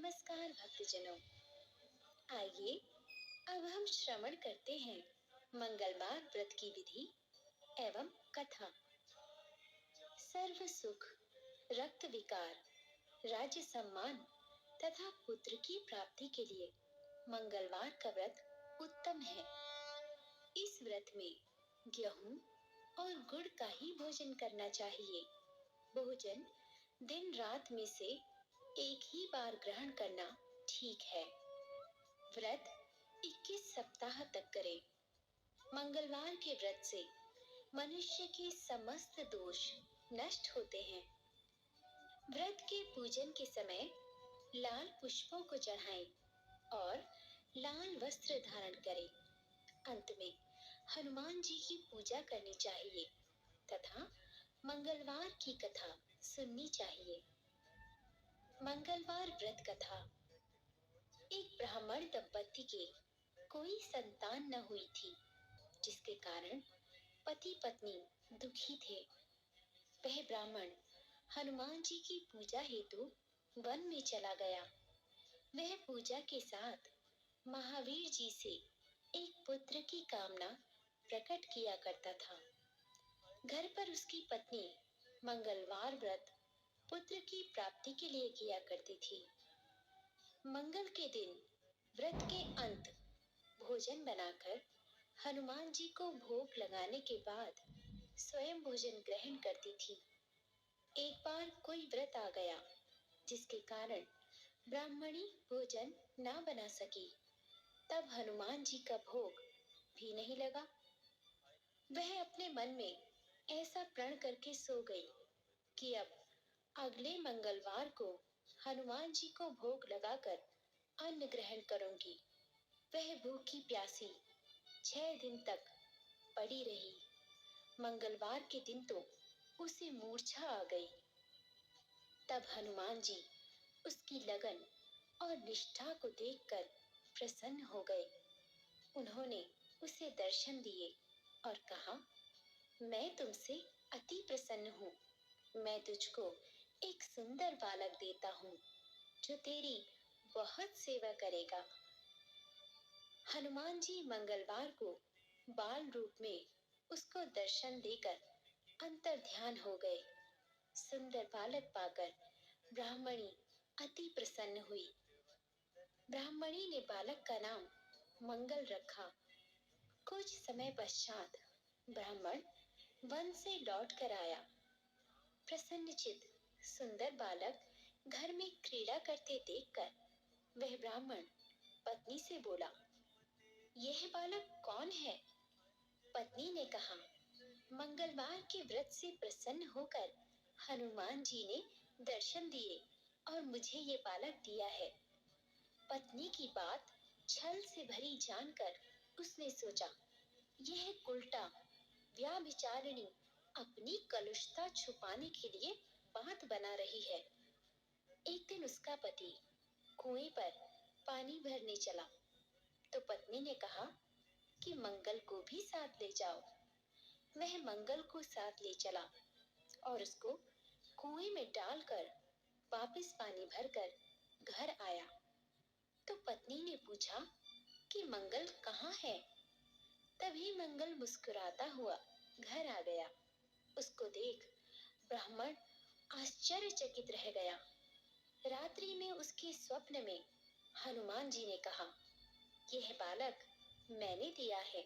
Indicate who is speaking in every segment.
Speaker 1: नमस्कार भक्तजनों, आइए अब हम श्रवण करते हैं मंगलवार व्रत की विधि एवं कथा। सर्व सुख, रक्त विकार, राज्य सम्मान तथा पुत्र की प्राप्ति के लिए मंगलवार का व्रत उत्तम है। इस व्रत में गेहूं और गुड़ का ही भोजन करना चाहिए। भोजन दिन रात में से एक ही बार ग्रहण करना ठीक है। व्रत 21 सप्ताह तक करें। मंगलवार के व्रत से मनुष्य के समस्त दोष नष्ट होते हैं। व्रत के पूजन के समय लाल पुष्पों को चढ़ाएं और लाल वस्त्र धारण करें। अंत में हनुमान जी की पूजा करनी चाहिए तथा मंगलवार की कथा सुननी चाहिए। मंगलवार व्रत कथा। एक ब्राह्मण दंपति के कोई संतान न हुई थी, जिसके कारण पति पत्नी दुखी थे। वह ब्राह्मण हनुमान जी की पूजा हेतु वन में चला गया। वह पूजा के साथ महावीर जी से एक पुत्र की कामना प्रकट किया करता था। घर पर उसकी पत्नी मंगलवार व्रत पुत्र की प्राप्ति के लिए किया करती थी। मंगल के दिन व्रत के अंत भोजन बनाकर हनुमान जी को भोग लगाने के बाद स्वयं भोजन ग्रहण करती थी। एक बार कोई व्रत आ गया, जिसके कारण ब्राह्मणी भोजन ना बना सकी। तब हनुमान जी का भोग भी नहीं लगा। वह अपने मन में ऐसा प्रण करके सो गई कि अब अगले मंगलवार को हनुमान जी को भोग लगाकर अन्न ग्रहण करूंगी। वह भूखी प्यासी 6 दिन तक पड़ी रही। मंगलवार के दिन तो उसे मूर्छा आ गई। तब हनुमान जी उसकी लगन और निष्ठा को देखकर प्रसन्न हो गए। उन्होंने उसे दर्शन दिए और कहा, मैं तुमसे अति प्रसन्न हूँ। मैं तुझको एक सुंदर बालक देता हूँ, जो तेरी बहुत सेवा करेगा। हनुमान जी मंगलवार को बाल रूप में उसको दर्शन देकर अंतर ध्यान हो गए। सुंदर बालक पाकर ब्राह्मणी अति प्रसन्न हुई। ब्राह्मणी ने बालक का नाम मंगल रखा। कुछ समय पश्चात ब्राह्मण वन से लौट कर आया। प्रसन्नचित्त सुंदर बालक घर में क्रीड़ा करते देखकर वह ब्राह्मण पत्नी से बोला, यह बालक कौन है? पत्नी ने कहा, मंगलवार के व्रत से प्रसन्न होकर हनुमान जी ने दर्शन दिए और मुझे ये बालक दिया है। पत्नी की बात छल से भरी जानकर उसने सोचा, यह उल्टा व्याभिचारिणी अपनी कलुषता छुपाने के लिए बात बना रही है। एक दिन उसका पति कुएं पर पानी भरने चला तो पत्नी ने कहा कि मंगल को भी साथ ले जाओ। वह मंगल को साथ ले चला और उसको कुएं में डालकर वापस पानी भरकर घर आया। तो पत्नी ने पूछा कि मंगल कहाँ है? तभी मंगल मुस्कुराता हुआ घर आ गया। उसको देख ब्राह्मण आश्चर्यचकित रह गया। रात्रि में उसके स्वप्न में हनुमान जी ने कहा, यह बालक मैंने दिया है,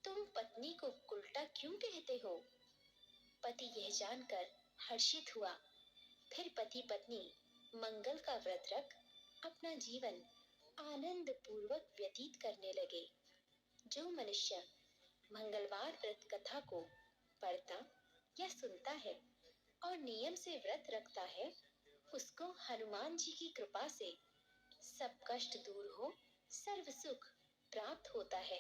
Speaker 1: तुम पत्नी को उल्टा क्यों कहते हो? पति यह जानकर हर्षित हुआ। फिर पति पत्नी मंगल का व्रत रख अपना जीवन आनंद पूर्वक व्यतीत करने लगे। जो मनुष्य मंगलवार व्रत कथा को पढ़ता या सुनता है और नियम से व्रत रखता है, उसको हनुमान जी की कृपा से सब कष्ट दूर हो, सर्व सुख प्राप्त होता है।